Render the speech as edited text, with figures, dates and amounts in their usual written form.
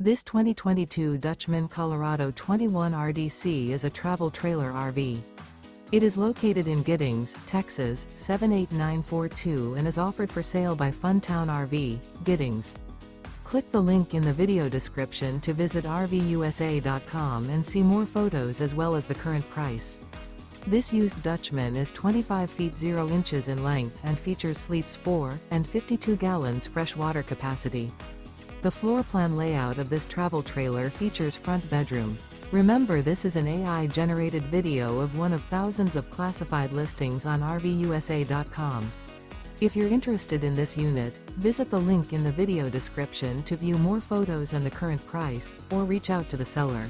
This 2022 Dutchmen Colorado 21 RDC is a travel trailer RV. It is located in Giddings, Texas, 78942 and is offered for sale by Funtown RV, Giddings. Click the link in the video description to visit RVUSA.com and see more photos as well as the current price. This used Dutchman is 25 feet 0 inches in length and features sleeps 4 and 52 gallons fresh water capacity. The floor plan layout of this travel trailer features front bedroom. Remember, this is an AI-generated video of one of thousands of classified listings on RVUSA.com. If you're interested in this unit, visit the link in the video description to view more photos and the current price, or reach out to the seller.